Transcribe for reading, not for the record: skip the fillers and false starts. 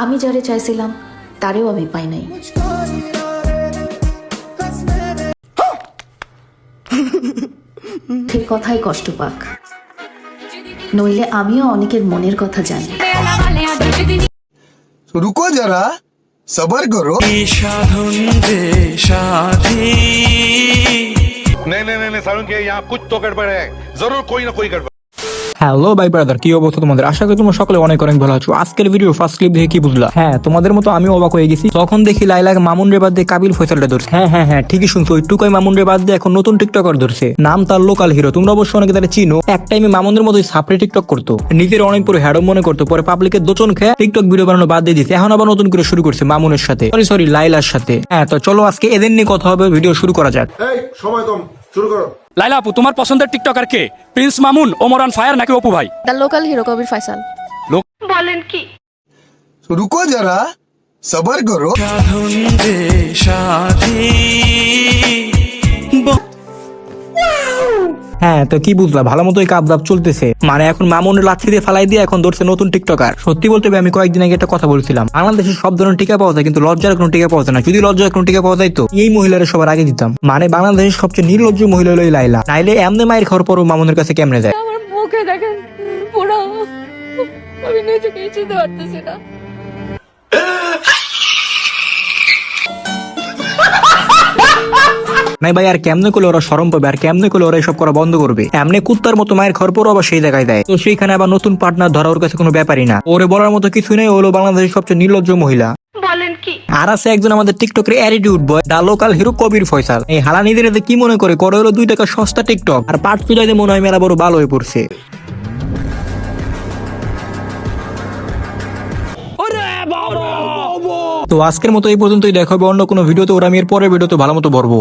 আমি যারে চাইছিলাম তারেও আমি পাই নাই। ঠিক কথাই কষ্ট পাক, নইলে আমিও অনেকের মনের কথা জানি। रुको जरा सबर करो। नहीं सारुण के यहाँ कुछ तो गड़बड़ है, जरूर कोई ना कोई गड़बड़। হ্যালো ভাই ব্রাদার, কি অবস্থা তোমাদের? আশা করি তোমরা সকলে অনেক অনেক ভালো আছো। আজকের ভিডিও ফার্স্ট ক্লিপ দেখে কি বুঝলা? হ্যাঁ, তোমাদের মতো আমি অবাক হয়ে গেছি তখন দেখি লাইলা মামুন রে বাদ দিয়ে কাবিল ফয়সালটা ধরছে। হ্যাঁ ঠিকই শুনছো, ওইটুকুই মামুন রে বাদ দিয়ে এখন নতুন টিকটকার ধরছে, নাম তার লোকাল হিরো। তোমরা অবশ্য অনেকে তারা চিনো। এক টাইমে মামুনের মতোই সাপড়ে টিকটক করতো, নিজের অনেক পুরো হ্যাডম মনে করতো, পরে পাবলিকের দোচন খেয়ে টিকটক ভিডিও বানানো বাদ দিয়ে দিচ্ছে। এখন আবার নতুন করে শুরু করছে মামুনের সাথে, সরি লাইলার সাথে। হ্যাঁ, তো চলো আজকে এদের নিয়ে কথা হবে, ভিডিও শুরু করা যাক। সময় কম, শুরু করো। লাইলা আপু, তোমার পছন্দের TikToker K? Prince Mamun, Omar on fire নাকি অপু ভাই? দ্য লোকাল হিরো কবির ফয়সাল। रुको जरा सबर करो। হ্যাঁ, তো কি বুঝলা? ভালো মতোই কাপ দাপ চলতেছে, মানে এখন মামুনের লাথি দিয়ে ফালাই দিয়ে এখন ধরছে নতুন টিকটকার। সত্যি বলতে আমি কয়েকদিন আগে একটা কথা বলছিলাম, বাংলাদেশে সব ধরনের টিকা পাওয়া যায় কিন্তু লজ্জার কোনো টিকা পাওয়া যায় না। যদি লজ্জার কোনো টিকা পাওয়া যায় তো এই মহিলারা সবার আগে দিতাম। মানে বাংলাদেশের সবচেয়ে নির্লজ্জ মহিলা হলো লাইলা। নাইলে এমনি মায়ের খাওয়ার পরও মামুনের কাছে কেমনে যায়? আমার মুখে দেখেন পুরো, আমি নিজে কিছুতে পারতেছি না। নাই ভাই, আর কেমনে করলে ওরা শরম পাবে, আর কেমনে করলে ওরা এসব করা বন্ধ করবে? এমনি কুত্তার মতো মায়ের খাওয়ার পরও আবার সেই জায়গায় দেয়। তো সেইখানে আবার নতুন পার্টনার ধরা ওর কাছে কোনো ব্যাপারই না। ওরে বলার মতো কিছু নেই, হলো বাংলাদেশের সবচেয়ে নির্লজ্জ মহিলা। আর আছে একজন আমাদের টিকটকের attitude boy, the local hero কবির ফয়সাল। এই হালা নিজের কি মনে করে হলো 2 টাকা সস্তা টিকটক, আর পার্ট চুলাইতে মনে হয় মেলা বড় ভালো হয়ে পড়ছে। তো আজকের মতো এই পর্যন্তই, দেখা হবে অন্য কোনো ভিডিওতে। ওরা আমি এর পরের ভিডিওতে ভালো মতো ভরবো।